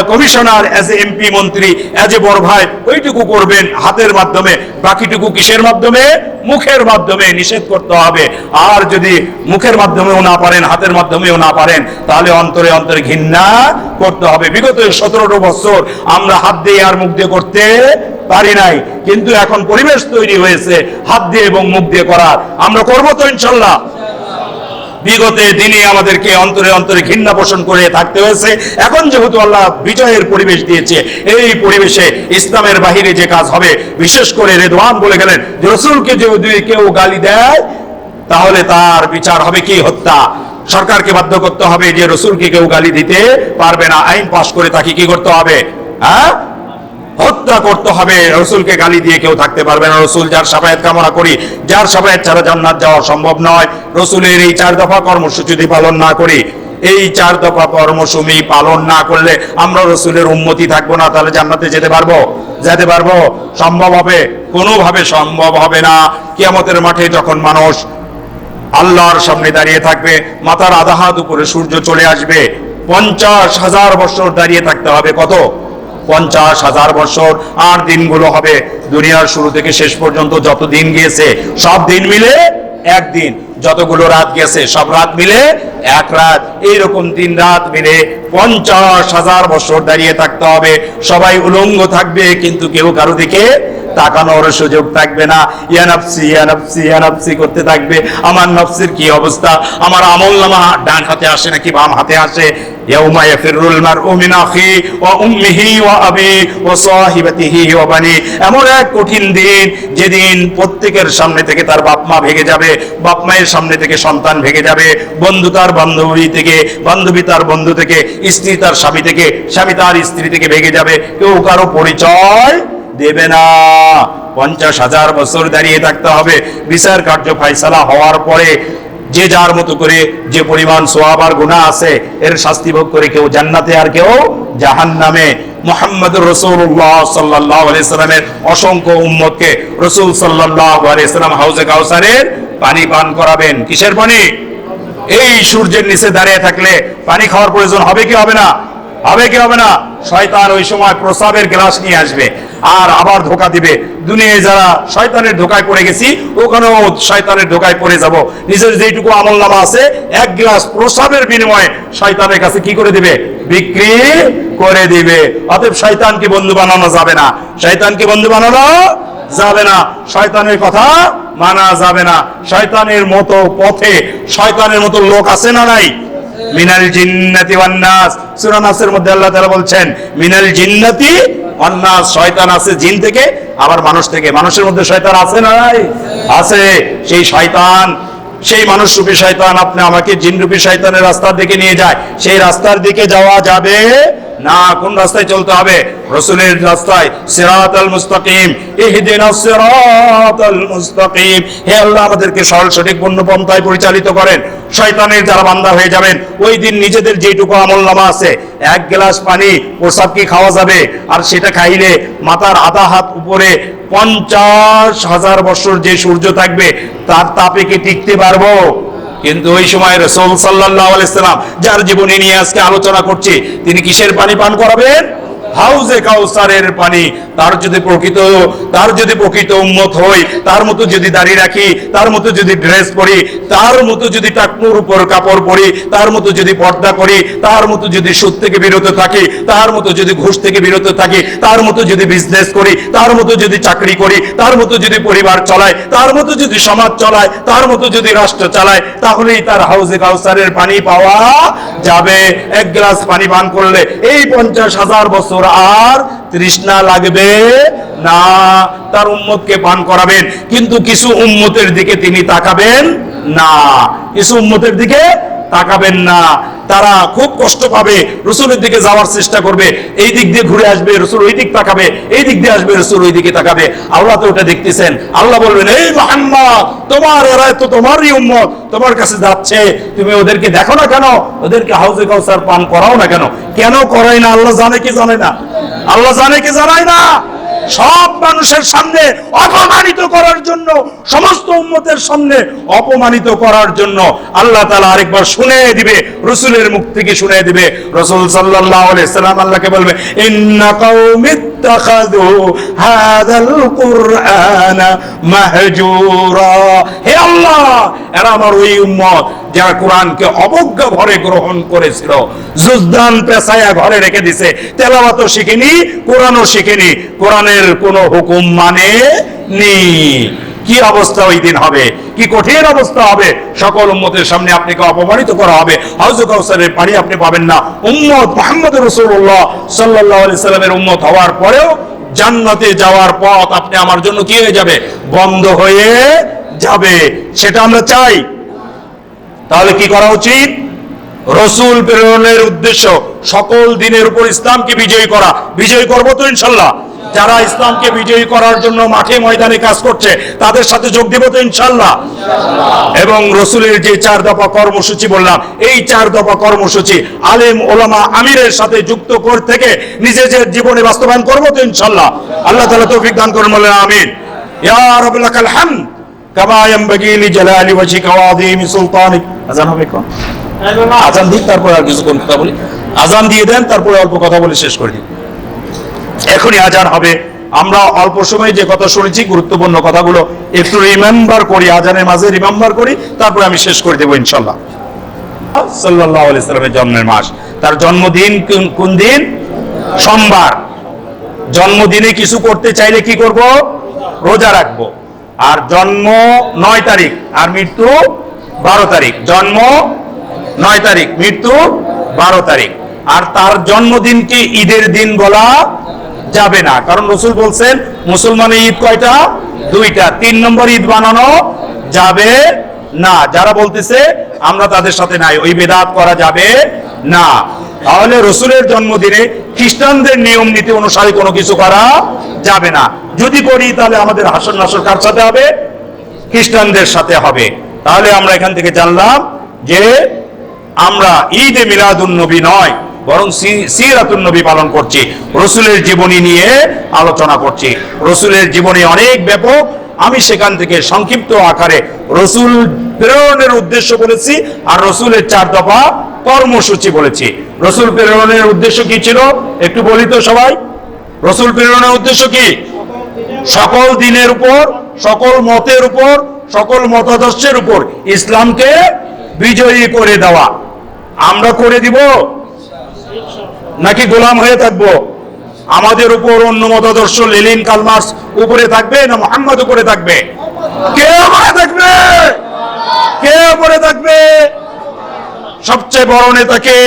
commissioner, as a MP, মন্ত্রী, এজ এ বড় ভাই, ওইটুকু করবেন হাতের মাধ্যমে। বাকিটুকু কিসের মাধ্যমে? মুখের মাধ্যমে নিষেধ করতে হবে। আর যদি মুখের মাধ্যমেও না পারেন, হাতের মাধ্যমেও না পারেন, তাহলে অন্তরে অন্তরে ঘৃণা করতে হবে। বিগত 17 বছর আমরা হাত দিয়ে আর মুখ দিয়ে করতে পারি নাই, কিন্তু এখন পরিবেশ তৈরি হয়েছে হাত দিয়ে এবং মুখ দিয়ে করার। আমরা করবো তো ইনশাল্লাহ? বিগত দিনে আমাদেরকে অন্তরে অন্তরে ঘৃণা পোষণ করে থাকতে হয়েছে। এখন যেহেতু আল্লাহ বিজয়ের পরিবেশ দিয়েছে, এই পরিবেশে ইসলামের বাহিরে যে কাজ হবে, বিশেষ করে রেদওয়ান বলে গেলেন যে রসুলকে যদি কেউ গালি দেয় তাহলে তার বিচার হবে কি? হত্যা। সরকারকে বাধ্য করতে হবে যে রসুলকে কেউ গালি দিতে পারবে না, আইন পাশ করে তাকে কি করতে হবে? হ্যাঁ, হত্যা করতে হবে। রসুলকে গালি দিয়ে কেউ থাকতে পারবে না। রসুল যার শাফায়াত কামনা করি, যার শাফায়াত ছাড়া জান্নাত যাওয়া সম্ভব নয়। রসুলের এই 4 দফা কর্মসূচি যদি পালন না করি, এই 4 দফা কর্মসূচি পালন না করলে আমরা রসুলের উম্মতি থাকবো না, তাহলে জান্নাতে যেতে পারবো? যেতে পারবো? সম্ভব হবে? কোনোভাবে সম্ভব হবে না। কিয়ামতের মাঠে যখন মানুষ আল্লাহর সামনে দাঁড়িয়ে থাকবে, মাথার আধা হাত উপরে সূর্য চলে আসবে, 50,000 বছর দাঁড়িয়ে থাকতে হবে। কত? 50,000 বছর। আর দিনগুলো হবে দুনিয়ার শুরু থেকে শেষ পর্যন্ত যত দিন গিয়েছে সব দিন মিলে একদিন, যতগুলো রাত গেছে সব রাত মিলে এক রাত। এইরকম দিন রাত মিলে 50,000 বছর দাঁড়িয়ে থাকতে হবে। সবাই উলঙ্গ থাকবে, কিন্তু কেউ কারো দিকে তাকানোর সুযোগ থাকবে না। ইয়া নফসি ইয়া নফসি ইয়া নফসি করতে থাকবে। আমার নফসের কি অবস্থা? আমার আমলনামা ডান হাতে আসে নাকি বাম হাতে আসে? ইয়াউমা ইয়াফিরুল মারউ মিন আখি ওয়া উম্মিহি ওয়া আবি ওয়া সাহিবাতিহি ওয়া বানি। এমন এক কঠিন দিন যেদিন প্রত্যেকের সামনে থেকে তার বাপ মা ভেগে যাবে, বাপ মায়ের সামনে থেকে সন্তান ভেগে যাবে, বন্ধু তার বান্ধবী থেকে, বান্ধবী তার বন্ধু থেকে, স্ত্রী তার স্বামী থেকে, স্বামী তার স্ত্রী থেকে ভেগে যাবে। কেউ কারো পরিচয় দেবে না। 50,000 বছর দাঁড়িয়ে থাকতে হবে। বিচার কার্য ফায়সালা হওয়ার পরে যে যার মতো করে যে পরিমাণ সওয়াব আর গুনাহ আছে এর শাস্তি ভোগ করে কেউ জান্নাতে আর কেউ জাহান্নামে। মুহাম্মদুর রাসূলুল্লাহ সাল্লাল্লাহু আলাইহি সাল্লামের অসংখ্য উম্মতকে রাসূল সাল্লাল্লাহু আলাইহি সাল্লাম হাউজে কাউসারের পানি পান করাবেন। কিসের পানি? এই সূর্যের নিচে দাঁড়িয়ে থাকলে পানি খাওয়ার প্রয়োজন হবে কি হবে না? হবে কি হবে না? শয়তান ওই সময় প্রসাবের গ্লাস নিয়ে আসবে আর আবার ধোকা দিবে। দুনিয়ায় যারা শয়তানের ধোকায় পড়ে গেছি, ওখানেও শয়তানের ধোকায় পড়ে যাব। নিজের যেটুকু আমলনামা আছে এক গ্লাস প্রসাবের বিনিময়ে শয়তানের কাছে কি করে দিবে? বিক্রি করে দিবে। অতএব শয়তানকে বন্ধু বানানো যাবে না, শয়তানকে বন্ধু বানানো যাবে না, শয়তানের কথা মানা যাবে না। শয়তানের মতো পথে শয়তানের মতো লোক আছে না নাই? মিনাল জিন্নাতি ওয়ান নাস, সূরা নাসের মধ্যে আল্লাহ তাআলা বলছেন মিনাল জিন্নাতি ওয়ান নাস, শয়তান আছে জিন থেকে আবার মানুষ থেকে। মানুষের মধ্যে শয়তান আছে না নাই? আছে। সেই শয়তান, সেই মানুষ রূপী শয়তান আপনি আমাকে জিন রূপী শয়তানের রাস্তার দিকে নিয়ে যায়। সেই রাস্তার দিকে যাওয়া যাবে না। কোন রাস্তায় চলতে হবে? রাসূলের রাস্তায়, সিরাতাল মুস্তাকিম, ইহদিনাস সিরাতাল মুস্তাকিম। হে আল্লাহ, আমাদেরকে সরল সঠিক পূর্ণ পন্থায় পরিচালিত করেন। শয়তানের যারা বান্দা হয়ে যাবেন, ওই দিন নিজেদের যেটুকু আমলনামা আছে, এক গ্লাস পানি প্রসাব কি খাওয়া যাবে? আর সেটা খাইলে মাথার আধা হাত উপরে 50,000 বছর যে সূর্য থাকবে তার তাপে কি টিকতে পারবো? কিন্তু ওই সময় রাসূল সাল্লাল্লাহু আলাইহি সাল্লাম যার জীবনী নিয়ে আজকে আলোচনা করছি, তিনি কিসের পানি পান করাবেন? হাউজে কাউসারের পানি। তার যদি প্রকৃত উম্মত হই, তার মতো যদি দাড়ি রাখি, তার মতো যদি ড্রেস পরি, তার মতো যদি টাকনুর উপর কাপড় পরি, তার মতো যদি পর্দা করি, তার মতো যদি সুদ থেকে বিরত থাকি, তার মতো যদি ঘুষ থেকে বিরত থাকি, তার মতো যদি বিজনেস করি, তার মতো যদি চাকরি করি, তার মতো যদি পরিবার চালায়, তার মতো যদি সমাজ চালায়, তার মতো যদি রাষ্ট্র চালায়, তাহলেই তার হাউজে কাউসারের পানি পাওয়া যাবে। এক গ্লাস পানি পান করলে এই 50,000 বছর আর তৃষ্ণা লাগবে না। তার উম্মতকে পান করাবেন, কিন্তু কিছু উম্মতের দিকে তিনি তাকাবেন না। কিছু উম্মতের দিকে তাকাবেন না, তারা খুব কষ্ট পাবে, রাসূলের দিকে যাওয়ার চেষ্টা করবে, এই দিক দিয়ে ঘুরে আসবে, রাসূল ওই দিক তাকাবে, এই দিক দিয়ে আসবে, রাসূল ওই দিকে তাকাবে। আল্লাহ তো ওটা দেখতেছেন। আল্লাহ বলবেন, এই মুহাম্মদ, তোমার এরা তো তোমারই উম্মত, তোমার কাছে যাচ্ছে, তুমি ওদেরকে দেখো না কেন? ওদেরকে হাউজে কাউসার পান করাও না কেন? কেন করাই না? আল্লাহ জানে কি জানে না? আল্লাহ জানে কি জানায় না? সব মানুষের সামনে অপমানিত করার জন্য, সমস্ত উম্মতের সামনে অপমানিত করার জন্য আল্লাহ তাআলা আরেকবার শুনিয়ে দিবে, রাসূলের মুখ থেকে শুনিয়ে দিবে। রাসূল সাল্লাল্লাহু আলাইহি সাল্লাম আল্লাহকে বলবে, ইন্না কওমি ইত্তাখাযু হাযাল কুরআনা মাহজুরা। হে আল্লাহ, এরা আমার ওই উম্মত যারা কোরআনকে অবজ্ঞা ভরে গ্রহণ করেছিল, জুজদান পেছায়া ঘরে রেখে দিছে, তেলাওয়াতও শিখেনি, কোরআনও শিখেনি, কোরআনের কোনো হুকুম মানে নি। কি অবস্থা ওই দিন হবে, কি কঠিন অবস্থা হবে। সকল উম্মতের সামনে আপনাকে অপমানিত করা হবে। হাউজে কাউসারের পানি আপনি পাবেন না। উম্মত মুহাম্মদ রাসূলুল্লাহ সাল্লাল্লাহু আলাইহি সাল্লামের উম্মত হওয়ার পরেও জান্নাতে যাওয়ার পথ আপনি আমার জন্য কি হয়ে যাবে? বন্ধ হয়ে যাবে। সেটা আমরা চাই। তাহলে কি করা উচিত? রাসূল প্রেরণের উদ্দেশ্য সকল দিনের উপর ইসলামকে বিজয়ী করা। বিজয়ী করবো তো ইনশাআল্লাহ। যারা ইসলামকে বিজয়ী করার জন্য মাঠে ময়দানে কাজ করছে, তাদের সাথে যোগ দিব তো ইনশাআল্লাহ। এবং রাসূলের যে 4 দফা কর্মসূচি বললাম, এই 4 দফা কর্মসূচি আলেম ওলামা আমিরের সাথে যুক্ত করে থেকে নিজেদের জীবনে বাস্তবায়ন করবো তো ইনশাআল্লাহ। আল্লাহ তাআলা তৌফিক দান করুন, বলেন আমিন। ইয়া রাব্বি লাকাল হামদ কামা ইয়ানবাগি লিজালালি ওয়াজহিকা ওয়া আযীমি সুলতানিক। আযান হবে কোন? আযান দিই, তারপর আর কিছুক্ষণ কথা বলি। আযান দিয়ে দেন, তারপরে অল্প কথা বলে শেষ করে দিই। এখনই আযান হবে। আমরা অল্প সময় যে কথা শুনেছি, গুরুত্বপূর্ণ কথাগুলো একটু রিমেম্বার করি, আযানের মাঝে রিমেম্বার করি, তারপরে আমি শেষ করে দেব ইনশাআল্লাহ। সাল্লাল্লাহু আলাইহি সাল্লামের জন্মের মাস, তার জন্মদিন কোন দিন? সোমবার। জন্মদিনে কিছু করতে চাইলে কি করব? রোজা রাখবো। আর জন্ম 9 তারিখ আর মৃত্যু 12 তারিখ। জন্ম 9 তারিখ, মৃত্যু 12 তারিখ। আর তার জন্মদিনকে ঈদের দিন বলা যাবে না, কারণ রাসূল বলছেন মুসলমানের ঈদ কয়টা? 2টা। 3 নম্বর ঈদ বানানো যাবে না। যারা বলতেছে আমরা তাদের সাথে নাই, ওই বেদাত করা যাবে না। তাহলে রাসূলের জন্মদিনে খ্রিস্টানদের নিয়ম নীতি অনুসারে কোনো কিছু করা যাবে না। যদি করি তাহলে আমাদের হাসর নাসর কার সাথে হবে? খ্রিস্টানদের সাথে হবে। তাহলে আমরা এখান থেকে জানলাম যে আমরা ঈদে মিলাদুন নবী নয়, বরং সিরাতুন নবী পালন করছি। রাসূলের জীবনী নিয়ে আলোচনা করছি। রাসূলের জীবনী অনেক ব্যাপক। আমি সেখান থেকে সংক্ষিপ্ত আকারে রাসূল প্রেরণের উদ্দেশ্য বলেছি, আর রাসূলের 4 দফা কর্মসূচি বলেছি। রাসূল প্রেরণের উদ্দেশ্য কি ছিল একটু বলি তো সবাই। রাসূল প্রেরণের উদ্দেশ্য কি? সকল দিনের উপর, সকল মতের উপর, সকল মতাদর্শের উপর ইসলামকে বিজয়ী করে দেওয়া। আমরা করে দিব নাকি গোলাম হয়ে থাকবো? আমাদের উপর অন্য মতাদর্শ লেনিন কার্ল মার্কস উপরে থাকবে না মুহাম্মদ উপরে থাকবে? কে উপরে থাকবে? কে উপরে থাকবে? সবচেয়ে বড় নেতাকে?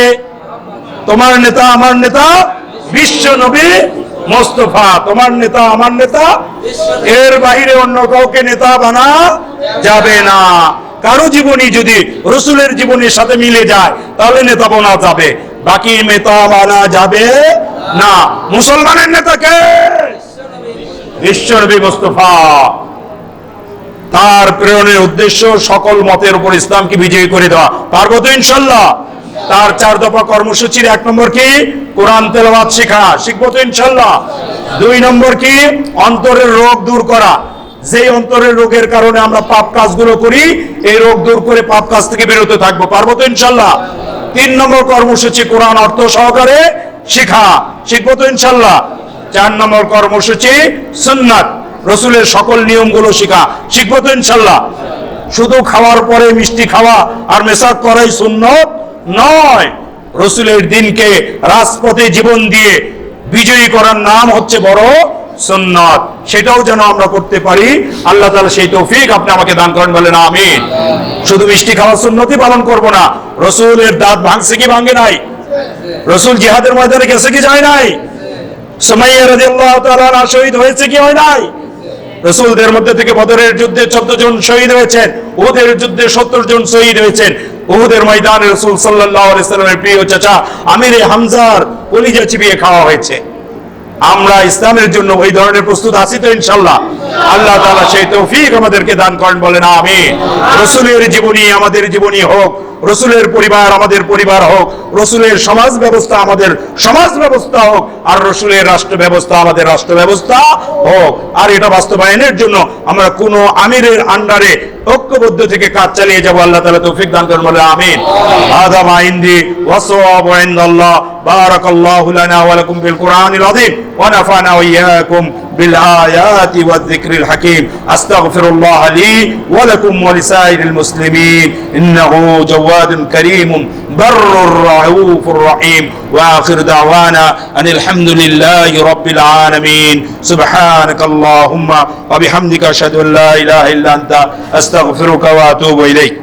তোমার নেতা আমার নেতা বিশ্ব নবী মোস্তফা। তোমার নেতা আমার নেতা, এর বাইরে অন্য কাউকে নেতা বানা যাবে না। কারো জীবনী যদি রসুলের জীবনের সাথে মিলে যায় তাহলে নেতা বানা যাবে, বাকি নেতা বানা যাবে না। মুসলমানের নেতাকে বিশ্ব নবী মোস্তফা। তার প্রেরণের উদ্দেশ্য সকল মতের উপর ইসলামকে বিজয়ী করে দেওয়া। পারবো তো ইনশাল্লাহ? তার 4 দফা কর্মসূচির 1 নম্বর কি? কোরআন তেলাওয়াত শেখা। শিখবো তো ইনশাল্লাহ? 2 নম্বর কি? অন্তরের রোগ দূর করা। যে অন্তরের রোগের কারণে আমরা পাপ কাজগুলো করি, এই রোগ দূর করে পাপ কাজ থেকে বিরত থাকবো। পারবো তো ইনশাল্লাহ? 3 নম্বর কর্মসূচি কোরআন অর্থ সহকারে শেখা। শিখবো তো ইনশাল্লাহ? 4 নম্বর কর্মসূচি সুন্নাত, রসুলের সকল নিয়মগুলো শেখা। শিখবো তো ইনশাল্লাহ? শুধু খাওয়ার পরে মিষ্টি খাওয়া আর মেসাক করাই সুন্নত নয়। রসুলের দিনকে রাজপথে জীবন দিয়ে বিজয়ী করার নাম হচ্ছে বড় সুন্নাত। সেটাও যেন আমরা করতে পারি, আল্লাহ তাআলা সেই তৌফিক আপনি আমাকে দান করেন, বলেন আমিন। শুধু মিষ্টি খাওয়ার সুন্নতই পালন করব না, রসুলের দাঁত ভাঙছে কি ভাঙে নাই? রসুল জিহাদের ময়দানে গেছে কি যায় নাই? সুমাইয়া রাদিয়াল্লাহু তাআলা শহীদ হয়েছে কি হয় নাই? রসুলদের মধ্যে থেকে বদরের যুদ্ধে 14 জন শহীদ হয়েছেন, উহুদের যুদ্ধে 70 জন শহীদ হয়েছেন। উহুদের ময়দানে রাসূল সাল্লাল্লাহু আলাইহি সাল্লামের প্রিয় চাচা আমিরে হামজার কলিজা চিবিয়ে খাওয়া হয়েছে। আমরা ইসলামের জন্য ওই ধরনের প্রস্তুত আছি তো ইনশাআল্লাহ? আল্লাহ তাআলা সেই তৌফিক আমাদেরকে দান করেন, বলেন আমিন। রসুলের জীবনী আমাদের জীবনী হোক, রসুলের পরিবার আমাদের পরিবার হোক, রসুলের সমাজ ব্যবস্থা আমাদের সমাজ ব্যবস্থা হোক, আর রসুলের রাষ্ট্র ব্যবস্থা আমাদের রাষ্ট্র ব্যবস্থা হোক। আর এটা বাস্তবায়নের জন্য আমরা কোন আমিরের আন্ডারে ঐক্যবদ্ধ থেকে কাজ চালিয়ে যাব। আল্লাহ তাআলা তৌফিক দান করেন, বলে আমিন। হাদা মা ইনদি ওয়া সাওয়াবু ইনদাল্লাহ। বারাকাল্লাহু লানা ওয়া লাকুম বিল কুরআনিল আযীম ওয়া নাফা'না ওয়া ইয়্যাকুম বিল আয়াতি ওয়ায যিকরিল হাকীম। আস্তাগফিরুল্লাহ লি ওয়া লাকুম ওয়া লিসাইরিল মুসলিমিন ইন্নাহু জাওয়াদুন কারীমুন বাররুর রাউফুর রহিম। ওয়া আখিরু দাওয়ানা আনিল হামদুলিল্লাহি রাব্বিল আলামিন। সুবহানাকাল্লাহুম্মা ওয়া বিহামদিকা আশহাদু আল্লা ইলাহা ইল্লা আনতা আস্তাগফিরুকা ওয়া আতুবু ইলাইক।